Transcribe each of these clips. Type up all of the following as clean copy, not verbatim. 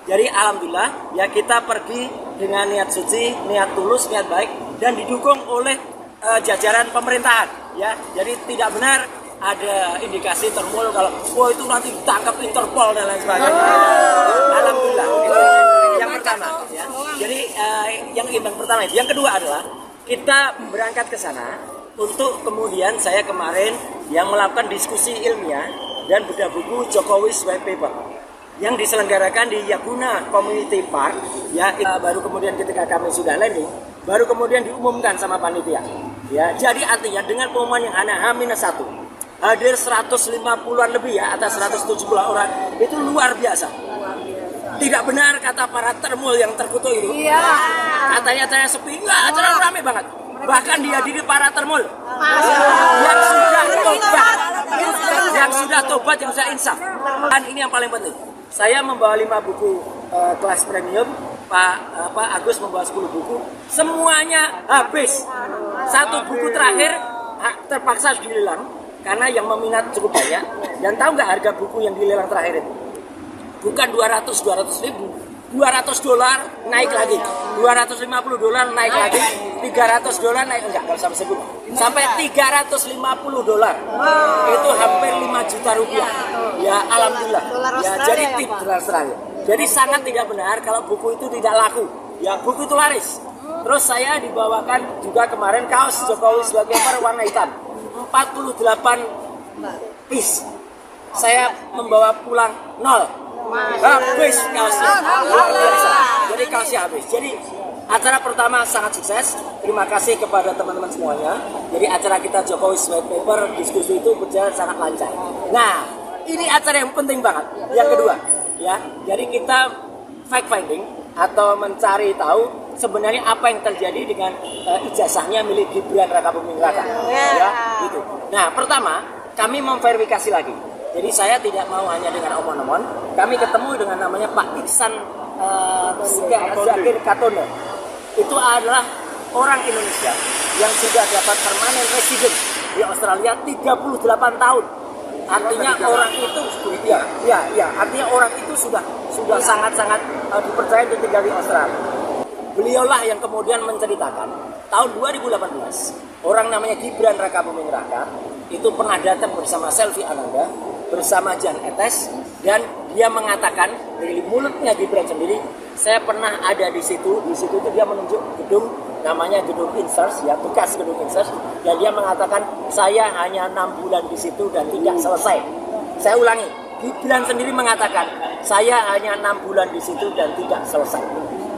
Jadi alhamdulillah ya kita pergi dengan niat suci, niat tulus, niat baik dan didukung oleh jajaran pemerintahan ya. Jadi tidak benar ada indikasi termul kalau itu nanti ditangkap Interpol dan lain sebagainya. Alhamdulillah itu yang pertama ya. Jadi yang pertama itu. Yang kedua adalah kita berangkat ke sana untuk kemudian saya kemarin yang melakukan diskusi ilmiah dan bedah buku Jokowi's White Paper yang diselenggarakan di Yaguna Community Park ya. Baru kemudian ketika kami sudah landing baru kemudian diumumkan sama panitia ya. Jadi artinya dengan pengumuman yang hanya H-1 hadir 150-an lebih ya, atas 170 orang itu luar biasa. Tidak benar kata para termul yang terkutuk itu. Iya. Katanya saya sepi, enggak, acara rame banget. Bahkan dihadiri para termul yang sudah tobat, yang sudah insaf. Dan ini yang paling penting. Saya membawa 5 buku kelas premium, Pak Agus membawa 10 buku, semuanya habis. Satu buku terakhir terpaksa dilelang karena yang meminat cukup banyak. Dan tahu nggak harga buku yang dilelang terakhir itu? Bukan 200 ribu, $200 naik lagi, $250 naik lagi, $300 naik enggak kalau sampai sebut sampai $350. Itu hampir 5 juta rupiah. Ya alhamdulillah. Ya jadi tip dolar Australia. Jadi sangat tidak benar kalau buku itu tidak laku. Ya buku itu laris. Terus saya dibawakan juga kemarin kaos Jokowi's White Paper warna hitam, 48 piece. Saya membawa pulang 0. Habis kaosnya. Jadi kaosnya habis. Jadi acara pertama sangat sukses. Terima kasih kepada teman-teman semuanya. Jadi acara kita Jokowi's White Paper diskusi itu berjalan sangat lancar. Nah, ini acara yang penting banget. Yang kedua, ya. Jadi kita fact finding atau mencari tahu sebenarnya apa yang terjadi dengan ijazahnya milik Gibran Rakabuming Raka. Ya, gitu. Nah, pertama kami memverifikasi lagi. Jadi saya tidak mau hanya dengan omon-omon. Kami ketemu dengan namanya Pak Iksan Zakir Katono. Itu adalah orang Indonesia yang sudah dapat permanent resident di Australia 38 tahun. Artinya orang itu artinya orang itu sudah sangat-sangat dipercaya untuk tinggal di Australia. Beliaulah yang kemudian menceritakan tahun 2018 orang namanya Gibran Rakabuming Raka itu pernah datang bersama Selvi Ananda bersama Jan Etes dan dia mengatakan dari mulutnya Gibran sendiri, saya pernah ada di situ itu dia menunjuk gedung namanya gedung Insers ya, bekas gedung Insers, dan dia mengatakan saya hanya 6 bulan di situ dan tidak selesai. Saya ulangi, Gibran sendiri mengatakan saya hanya 6 bulan di situ dan tidak selesai.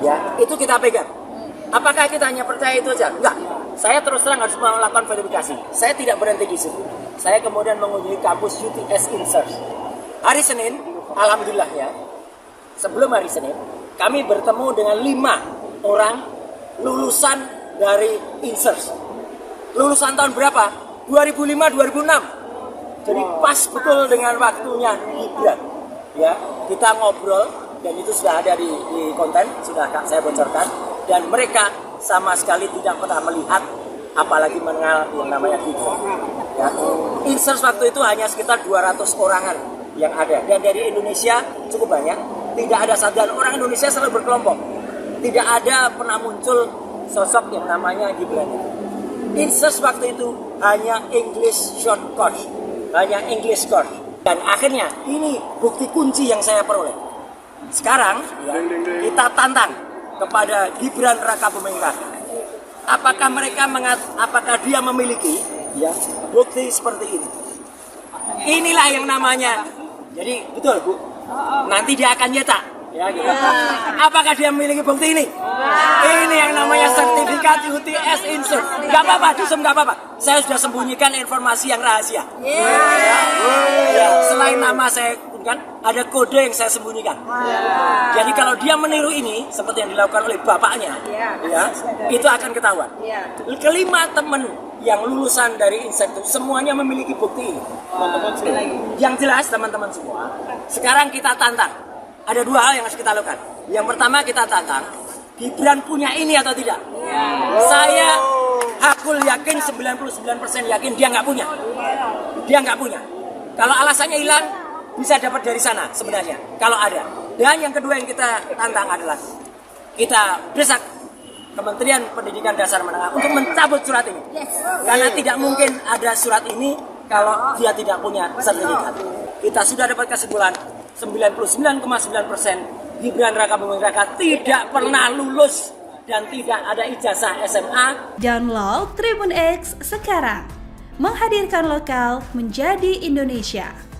Ya, itu kita pegang. Apakah kita hanya percaya itu saja? Enggak. Saya terus terang harus melakukan verifikasi. Saya tidak berhenti di situ. Saya kemudian mengunjungi kampus UTS Insers. Hari Senin, alhamdulillah ya. Sebelum hari Senin, kami bertemu dengan 5 orang lulusan dari Insers. Lulusan tahun berapa? 2005-2006. Jadi pas betul dengan waktunya Gibran. Ya, kita ngobrol dan itu sudah ada di konten, sudah saya bocorkan. Dan mereka sama sekali tidak pernah melihat, apalagi mengenal yang namanya Gibran. Ya. Insers waktu itu hanya sekitar 200 orangan yang ada. Dan dari Indonesia cukup banyak. Tidak ada satu, dan orang Indonesia selalu berkelompok. Tidak ada pernah muncul sosok yang namanya Gibran. Insers waktu itu hanya English short course. Hanya English course. Dan akhirnya ini bukti kunci yang saya peroleh. Sekarang ya, kita tantang kepada Gibran Rakabuming Raka. Apakah dia memiliki ya bukti seperti ini? Inilah yang namanya. Jadi betul Bu. Nanti dia akan nyetak. Ya, gitu. Apakah dia memiliki bukti ini? Ini yang namanya sertifikat UTS Insert. Gak apa-apa, Dusum gak apa-apa. Saya sudah sembunyikan informasi yang rahasia. Ya, selain nama saya kan ada kode yang saya sembunyikan. Jadi kalau dia meniru ini seperti yang dilakukan oleh bapaknya, ya, itu akan ketahuan. Kelima teman yang lulusan dari Insert itu semuanya memiliki bukti ini. Yang jelas teman-teman semua, sekarang kita tantang. Ada 2 hal yang harus kita lakukan. Yang pertama kita tantang, Gibran punya ini atau tidak? Saya hakul yakin 99% yakin dia nggak punya. Dia nggak punya. Kalau alasannya hilang, bisa dapat dari sana sebenarnya. Kalau ada. Dan yang kedua yang kita tantang adalah kita desak Kementerian Pendidikan Dasar Menengah untuk mencabut surat ini. Karena tidak mungkin ada surat ini kalau dia tidak punya sertifikat. Kita sudah dapat kesimpulan 99,9% Gibran Raka Buming Raka tidak pernah lulus dan tidak ada ijazah SMA. Download Tribun X sekarang, menghadirkan lokal menjadi Indonesia.